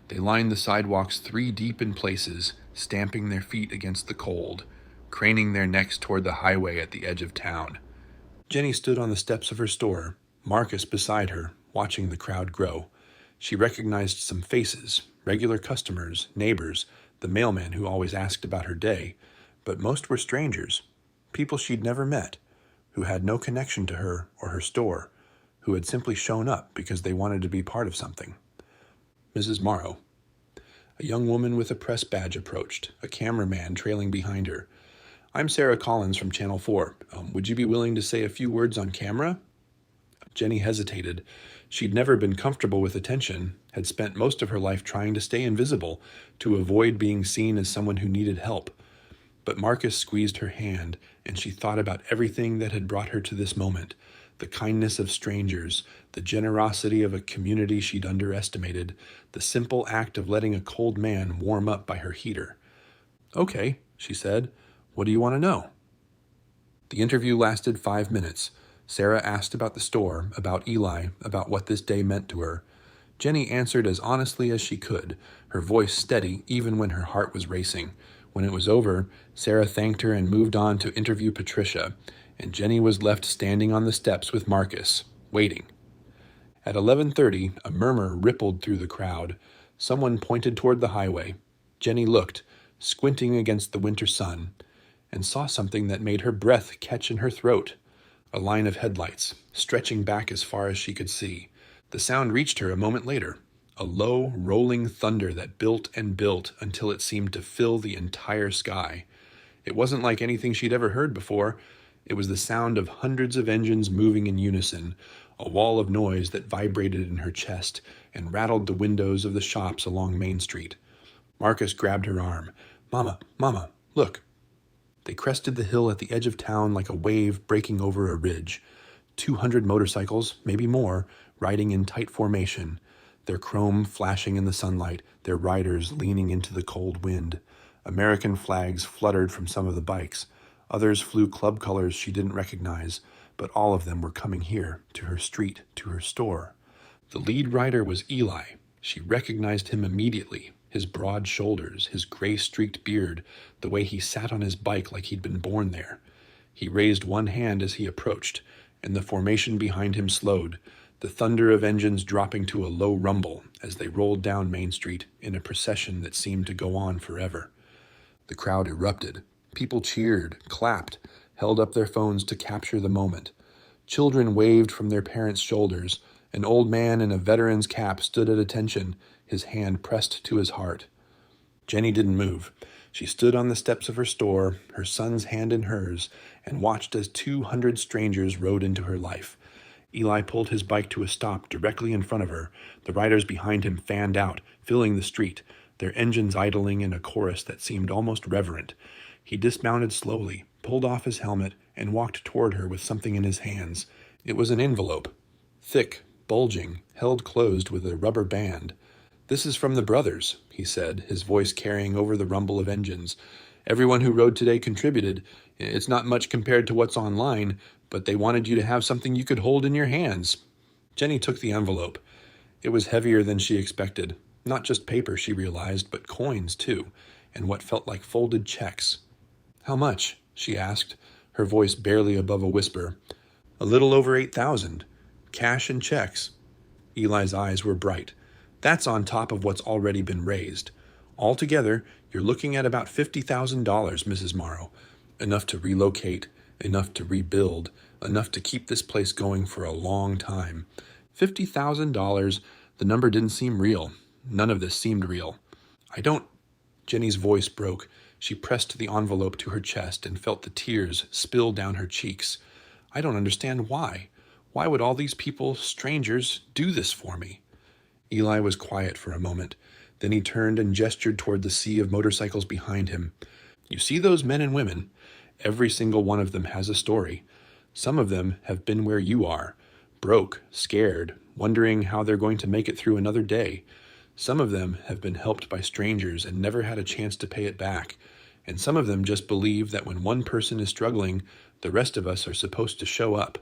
S1: They lined the sidewalks 3 deep in places, stamping their feet against the cold, craning their necks toward the highway at the edge of town. Jenny stood on the steps of her store, Marcus beside her, watching the crowd grow. She recognized some faces, regular customers, neighbors, the mailman who always asked about her day, but most were strangers, people she'd never met, who had no connection to her or her store, who had simply shown up because they wanted to be part of something. Mrs. Morrow. A young woman with a press badge approached, a cameraman trailing behind her. "I'm Sarah Collins from Channel 4. Would you be willing to say a few words on camera?" Jenny hesitated. She'd never been comfortable with attention, had spent most of her life trying to stay invisible, to avoid being seen as someone who needed help. But Marcus squeezed her hand, and she thought about everything that had brought her to this moment, the kindness of strangers, the generosity of a community she'd underestimated, the simple act of letting a cold man warm up by her heater. "Okay," she said. "What do you want to know?" The interview lasted 5 minutes. Sarah asked about the store, about Eli, about what this day meant to her. Jenny answered as honestly as she could, her voice steady even when her heart was racing. When it was over, Sarah thanked her and moved on to interview Patricia, and Jenny was left standing on the steps with Marcus, waiting. At 11:30, a murmur rippled through the crowd. Someone pointed toward the highway. Jenny looked, squinting against the winter sun, and saw something that made her breath catch in her throat. A line of headlights, stretching back as far as she could see. The sound reached her a moment later, a low, rolling thunder that built and built until it seemed to fill the entire sky. It wasn't like anything she'd ever heard before. It was the sound of hundreds of engines moving in unison, a wall of noise that vibrated in her chest and rattled the windows of the shops along Main Street. Marcus grabbed her arm. Mama, look." They crested the hill at the edge of town like a wave breaking over a ridge. 200 motorcycles, maybe more, riding in tight formation, their chrome flashing in the sunlight, their riders leaning into the cold wind. American flags fluttered from some of the bikes. Others flew club colors she didn't recognize, but all of them were coming here, to her street, to her store. The lead rider was Eli. She recognized him immediately. His broad shoulders, his gray-streaked beard, the way he sat on his bike like he'd been born there. He raised one hand as he approached, and the formation behind him slowed, the thunder of engines dropping to a low rumble as they rolled down Main Street in a procession that seemed to go on forever. The crowd erupted. People cheered, clapped, held up their phones to capture the moment. Children waved from their parents' shoulders. An old man in a veteran's cap stood at attention, his hand pressed to his heart. Jenny didn't move. She stood on the steps of her store, her son's hand in hers, and watched as 200 strangers rode into her life. Eli pulled his bike to a stop directly in front of her. The riders behind him fanned out, filling the street, their engines idling in a chorus that seemed almost reverent. He dismounted slowly, pulled off his helmet, and walked toward her with something in his hands. It was an envelope, thick, bulging, held closed with a rubber band. "This is from the brothers," he said, his voice carrying over the rumble of engines. "Everyone who rode today contributed. It's not much compared to what's online, but they wanted you to have something you could hold in your hands." Jenny took the envelope. It was heavier than she expected. Not just paper, she realized, but coins, too, and what felt like folded checks. "How much?" she asked, her voice barely above a whisper. "A little over 8,000. Cash and checks." Eli's eyes were bright. "That's on top of what's already been raised. Altogether, you're looking at about $50,000, Mrs. Morrow. Enough to relocate, enough to rebuild, enough to keep this place going for a long time. $50,000, the number didn't seem real. None of this seemed real. I don't..." Jenny's voice broke. She pressed the envelope to her chest and felt the tears spill down her cheeks. "I don't understand why. Why would all these people, strangers, do this for me?" Eli was quiet for a moment. Then he turned and gestured toward the sea of motorcycles behind him. "You see those men and women? Every single one of them has a story. Some of them have been where you are, broke, scared, wondering how they're going to make it through another day. Some of them have been helped by strangers and never had a chance to pay it back. And some of them just believe that when one person is struggling, the rest of us are supposed to show up."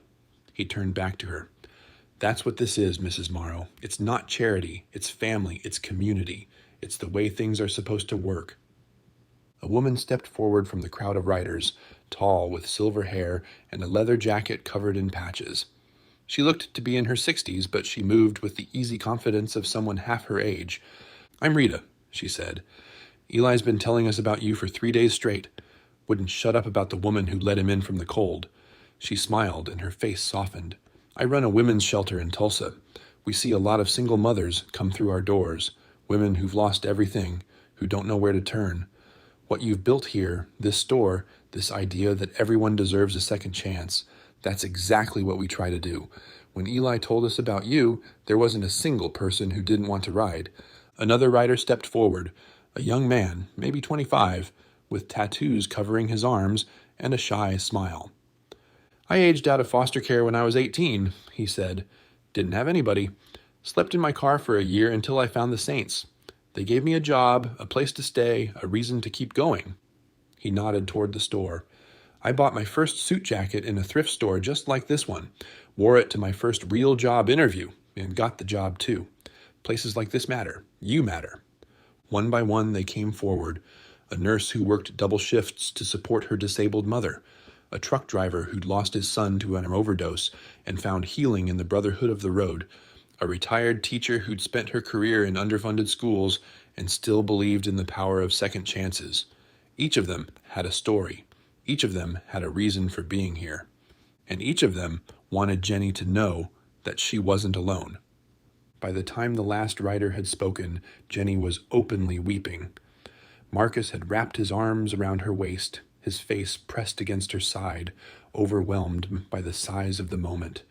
S1: He turned back to her. That's what this is, Mrs. Morrow. It's not charity, it's family, it's community. It's the way things are supposed to work. A woman stepped forward from the crowd of riders, tall, with silver hair and a leather jacket covered in patches. She looked to be in her 60s, but she moved with the easy confidence of someone half her age. "I'm Rita," she said. "Eli's been telling us about you for 3 days straight. Wouldn't shut up about the woman who let him in from the cold." She smiled, and her face softened. "I run a women's shelter in Tulsa. We see a lot of single mothers come through our doors, women who've lost everything, who don't know where to turn. What you've built here, this store, this idea that everyone deserves a second chance, that's exactly what we try to do. When Eli told us about you, there wasn't a single person who didn't want to ride." Another rider stepped forward, a young man, maybe 25, with tattoos covering his arms and a shy smile. "I aged out of foster care when I was 18, he said. "Didn't have anybody. Slept in my car for a year until I found the Saints. They gave me a job, a place to stay, a reason to keep going." He nodded toward the store. "I bought my first suit jacket in a thrift store just like this one, wore it to my first real job interview, and got the job too. Places like this matter. You matter." One by one they came forward. A nurse who worked double shifts to support her disabled mother, a truck driver who'd lost his son to an overdose and found healing in the brotherhood of the road, a retired teacher who'd spent her career in underfunded schools and still believed in the power of second chances. Each of them had a story. Each of them had a reason for being here. And each of them wanted Jenny to know that she wasn't alone. By the time the last rider had spoken, Jenny was openly weeping. Marcus had wrapped his arms around her waist, his face pressed against her side, overwhelmed by the size of the moment.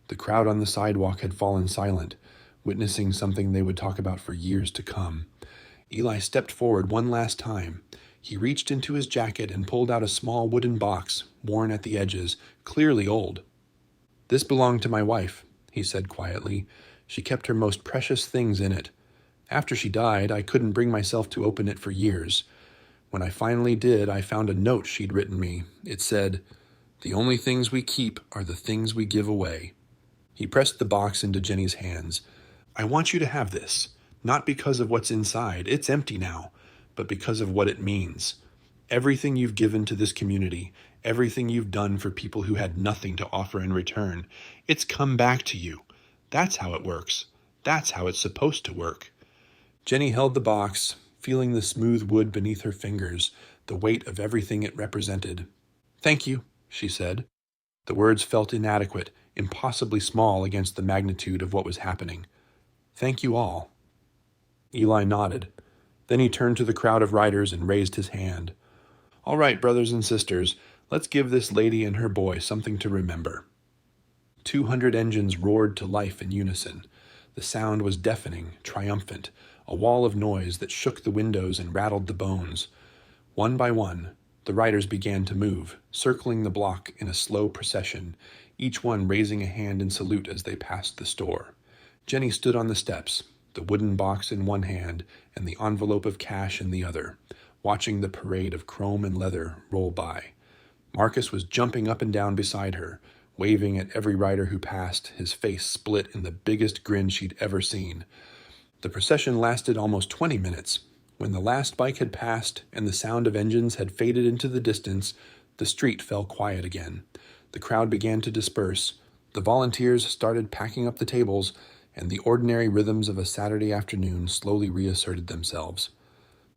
S1: The crowd on the sidewalk had fallen silent, witnessing something they would talk about for years to come. Eli stepped forward one last time. He reached into his jacket and pulled out a small wooden box, worn at the edges, clearly old. "This belonged to my wife," he said quietly. "She kept her most precious things in it. After she died, I couldn't bring myself to open it for years. When I finally did, I found a note she'd written me. It said, 'The only things we keep are the things we give away.'" He pressed the box into Jenny's hands. "I want you to have this, not because of what's inside, it's empty now, but because of what it means. Everything you've given to this community, everything you've done for people who had nothing to offer in return, it's come back to you. That's how it works. That's how it's supposed to work." Jenny held the box, feeling the smooth wood beneath her fingers, the weight of everything it represented. "Thank you," she said. The words felt inadequate, impossibly small against the magnitude of what was happening. "Thank you all." Eli nodded. Then he turned to the crowd of riders and raised his hand. "All right, brothers and sisters, let's give this lady and her boy something to remember." 200 engines roared to life in unison. The sound was deafening, triumphant, a wall of noise that shook the windows and rattled the bones. One by one, the riders began to move, circling the block in a slow procession, each one raising a hand in salute as they passed the store. Jenny stood on the steps, the wooden box in one hand and the envelope of cash in the other, watching the parade of chrome and leather roll by. Marcus was jumping up and down beside her, waving at every rider who passed, his face split in the biggest grin she'd ever seen. The procession lasted almost 20 minutes. When the last bike had passed and the sound of engines had faded into the distance, the street fell quiet again. The crowd began to disperse. The volunteers started packing up the tables, and the ordinary rhythms of a Saturday afternoon slowly reasserted themselves.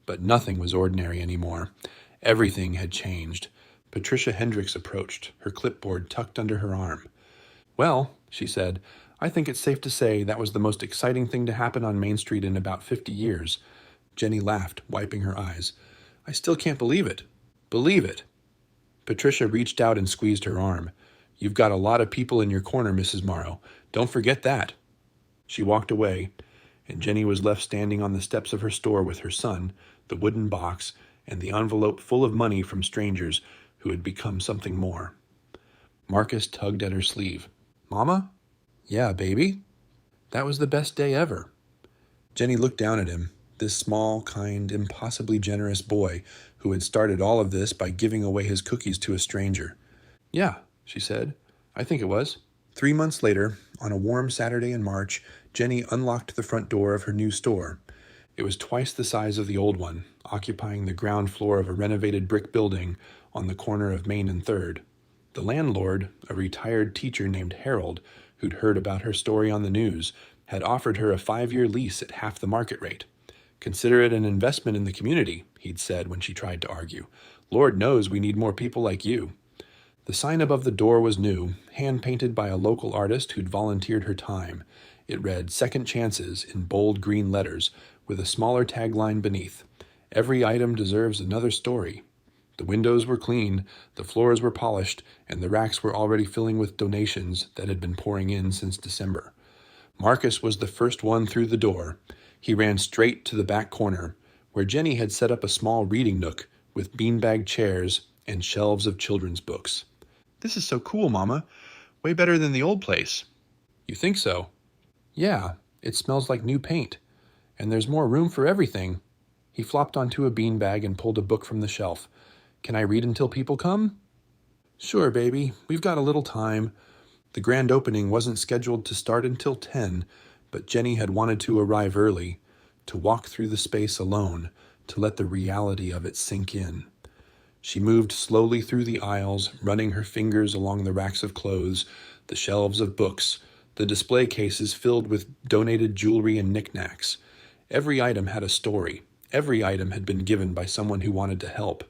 S1: But nothing was ordinary anymore. Everything had changed. Patricia Hendricks approached, her clipboard tucked under her arm. "Well," she said, "I think it's safe to say that was the most exciting thing to happen on Main Street in about 50 years. Jenny laughed, wiping her eyes. "I still can't believe it. Believe it." Patricia reached out and squeezed her arm. "You've got a lot of people in your corner, Mrs. Morrow. Don't forget that." She walked away, and Jenny was left standing on the steps of her store with her son, the wooden box, and the envelope full of money from strangers who had become something more. Marcus tugged at her sleeve. "Mama?" "Yeah, baby?" "That was the best day ever." Jenny looked down at him, this small, kind, impossibly generous boy who had started all of this by giving away his cookies to a stranger. "Yeah," she said. "I think it was. 3 months later, on a warm Saturday in March, Jenny unlocked the front door of her new store. It was twice the size of the old one, occupying the ground floor of a renovated brick building on the corner of Main and Third. The landlord, a retired teacher named Harold, who'd heard about her story on the news, had offered her a 5-year lease at half the market rate. "Consider it an investment in the community," he'd said when she tried to argue. "Lord knows we need more people like you." The sign above the door was new, hand-painted by a local artist who'd volunteered her time. It read "Second Chances" in bold green letters, with a smaller tagline beneath: "Every item deserves another story." The windows were clean, the floors were polished, and the racks were already filling with donations that had been pouring in since December. Marcus was the first one through the door. He ran straight to the back corner, where Jenny had set up a small reading nook with beanbag chairs and shelves of children's books. "This is so cool, Mama. Way better than the old place." "You think so?" "Yeah, it smells like new paint. And there's more room for everything." He flopped onto a beanbag and pulled a book from the shelf. "Can I read until people come?" "Sure, baby. We've got a little time." The grand opening wasn't scheduled to start until 10, but Jenny had wanted to arrive early, to walk through the space alone, to let the reality of it sink in. She moved slowly through the aisles, running her fingers along the racks of clothes, the shelves of books, the display cases filled with donated jewelry and knickknacks. Every item had a story. Every item had been given by someone who wanted to help.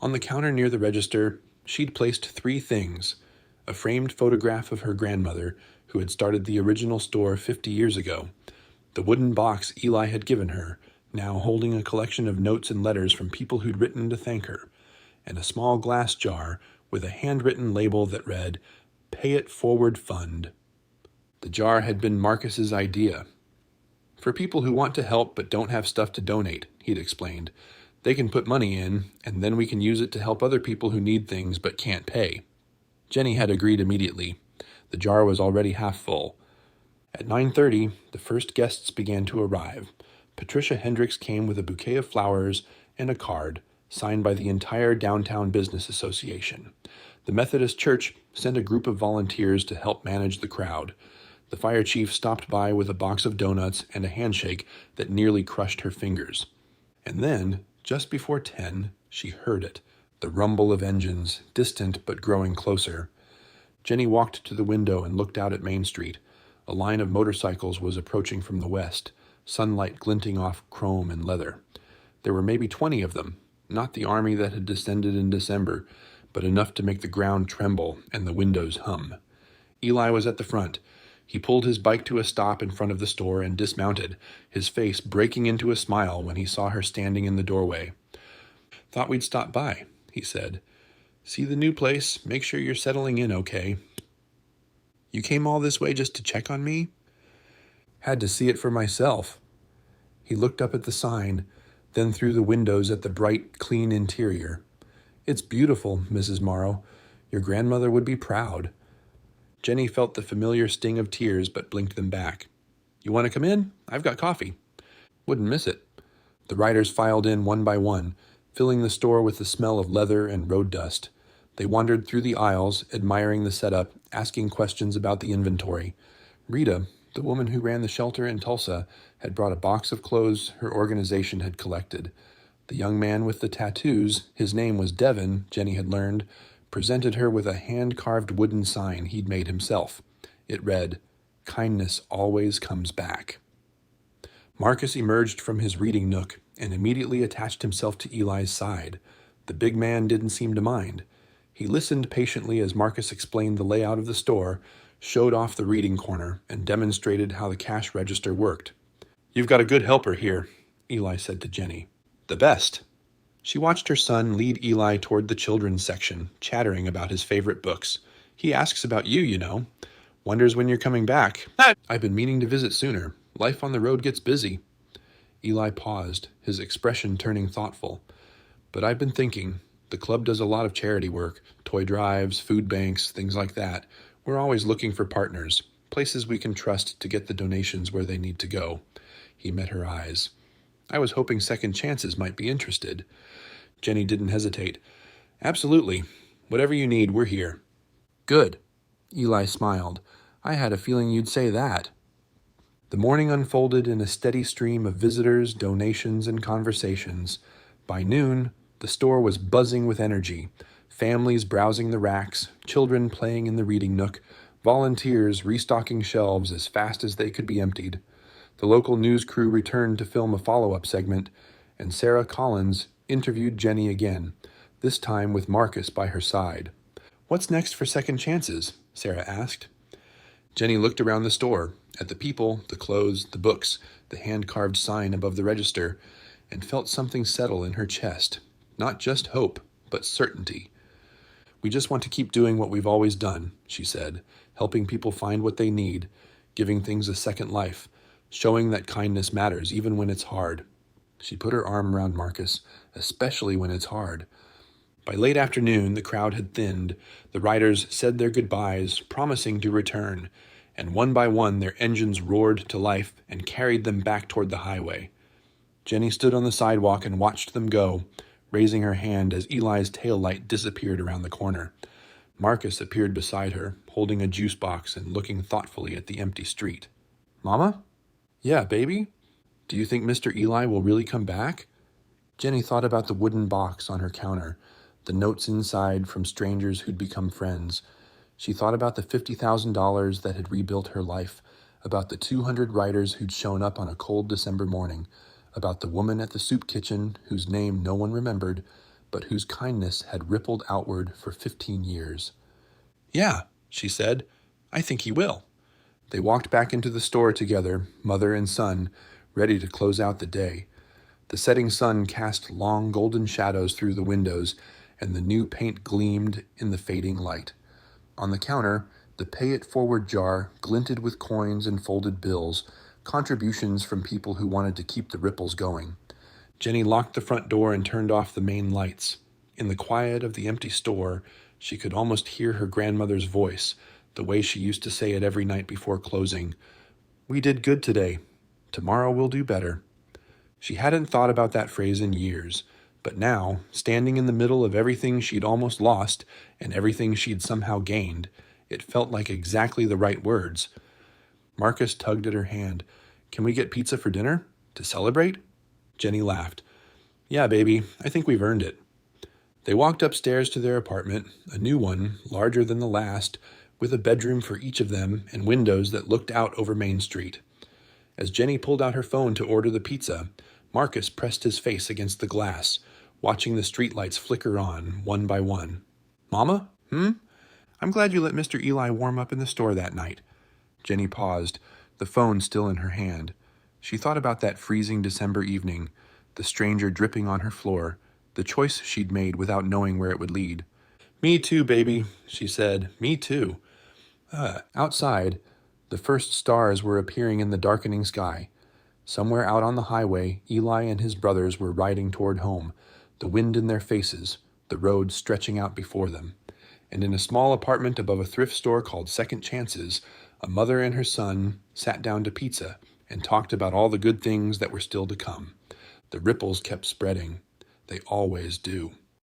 S1: On the counter near the register, she'd placed 3 things: a framed photograph of her grandmother, who had started the original store 50 years ago, the wooden box Eli had given her, now holding a collection of notes and letters from people who'd written to thank her, and a small glass jar with a handwritten label that read, "Pay It Forward Fund." The jar had been Marcus's idea. "For people who want to help but don't have stuff to donate," he'd explained. "They can put money in, and then we can use it to help other people who need things but can't pay." Jenny had agreed immediately. The jar was already half full. At 9:30, the first guests began to arrive. Patricia Hendricks came with a bouquet of flowers and a card, signed by the entire Downtown Business Association. The Methodist Church sent a group of volunteers to help manage the crowd. The fire chief stopped by with a box of donuts and a handshake that nearly crushed her fingers. And then, just before 10, she heard it, the rumble of engines, distant but growing closer. Jenny walked to the window and looked out at Main Street. A line of motorcycles was approaching from the west, sunlight glinting off chrome and leather. There were maybe 20 of them, not the army that had descended in December, but enough to make the ground tremble and the windows hum. Eli was at the front. He pulled his bike to a stop in front of the store and dismounted, his face breaking into a smile when he saw her standing in the doorway. "Thought we'd stop by," he said. "See the new place, make sure you're settling in okay." "You came all this way just to check on me?" "Had to see it for myself." He looked up at the sign, then through the windows at the bright, clean interior. "It's beautiful, Mrs. Morrow. Your grandmother would be proud." Jenny felt the familiar sting of tears but blinked them back. "You want to come in? I've got coffee." "Wouldn't miss it." The riders filed in one by one, filling the store with the smell of leather and road dust. They wandered through the aisles, admiring the setup, asking questions about the inventory. Rita, the woman who ran the shelter in Tulsa, had brought a box of clothes her organization had collected. The young man with the tattoos, his name was Devin, Jenny had learned, presented her with a hand-carved wooden sign he'd made himself. It read, "Kindness always comes back." Marcus emerged from his reading nook and immediately attached himself to Eli's side. The big man didn't seem to mind. He listened patiently as Marcus explained the layout of the store, showed off the reading corner, and demonstrated how the cash register worked. "You've got a good helper here," Eli said to Jenny. "The best." She watched her son lead Eli toward the children's section, chattering about his favorite books. "He asks about you, you know. Wonders when you're coming back." "I've been meaning to visit sooner. Life on the road gets busy." Eli paused, his expression turning thoughtful. "But I've been thinking. The club does a lot of charity work, toy drives, food banks, things like that. We're always looking for partners, places we can trust to get the donations where they need to go." He met her eyes. "I was hoping Second Chances might be interested." Jenny didn't hesitate. "Absolutely. Whatever you need, we're here." "Good." Eli smiled. I had a feeling you'd say that. The morning unfolded in a steady stream of visitors, donations, and conversations. By noon, the store was buzzing with energy. Families browsing the racks, children playing in the reading nook, volunteers restocking shelves as fast as they could be emptied. The local news crew returned to film a follow-up segment, and Sarah Collins interviewed Jenny again, this time with Marcus by her side. "What's next for Second Chances?" Sarah asked. Jenny looked around the store, at the people, the clothes, the books, the hand-carved sign above the register, and felt something settle in her chest. Not just hope, but certainty. "We just want to keep doing what we've always done," she said, "helping people find what they need, giving things a second life, showing that kindness matters even when it's hard." She put her arm around Marcus, "Especially when it's hard." By late afternoon, the crowd had thinned. The riders said their goodbyes, promising to return, and one by one their engines roared to life and carried them back toward the highway. Jenny stood on the sidewalk and watched them go, raising her hand as Eli's taillight disappeared around the corner. Marcus appeared beside her, holding a juice box and looking thoughtfully at the empty street. "Mama?" "Yeah, baby? Do you think Mr. Eli will really come back?" Jenny thought about the wooden box on her counter, the notes inside from strangers who'd become friends. She thought about the $50,000 that had rebuilt her life, about the 200 riders who'd shown up on a cold December morning, about the woman at the soup kitchen whose name no one remembered, but whose kindness had rippled outward for 15 years. "Yeah," she said, "I think he will." They walked back into the store together, mother and son, ready to close out the day. The setting sun cast long golden shadows through the windows, and the new paint gleamed in the fading light. On the counter, the Pay It Forward jar glinted with coins and folded bills, contributions from people who wanted to keep the ripples going. Jenny locked the front door and turned off the main lights. In the quiet of the empty store, she could almost hear her grandmother's voice, the way she used to say it every night before closing. "We did good today. Tomorrow we'll do better." She hadn't thought about that phrase in years, but now, standing in the middle of everything she'd almost lost and everything she'd somehow gained, it felt like exactly the right words. Marcus tugged at her hand. "Can we get pizza for dinner? To celebrate?" Jenny laughed. "Yeah, baby, I think we've earned it." They walked upstairs to their apartment, a new one, larger than the last, with a bedroom for each of them and windows that looked out over Main Street. As Jenny pulled out her phone to order the pizza, Marcus pressed his face against the glass, watching the streetlights flicker on, one by one. "Mama? I'm glad you let Mr. Eli warm up in the store that night." Jenny paused, the phone still in her hand. She thought about that freezing December evening, the stranger dripping on her floor, the choice she'd made without knowing where it would lead. "Me too, baby," she said. "Me too." Outside, the first stars were appearing in the darkening sky. Somewhere out on the highway, Eli and his brothers were riding toward home, the wind in their faces, the road stretching out before them. And in a small apartment above a thrift store called Second Chances, a mother and her son sat down to pizza and talked about all the good things that were still to come. The ripples kept spreading. They always do.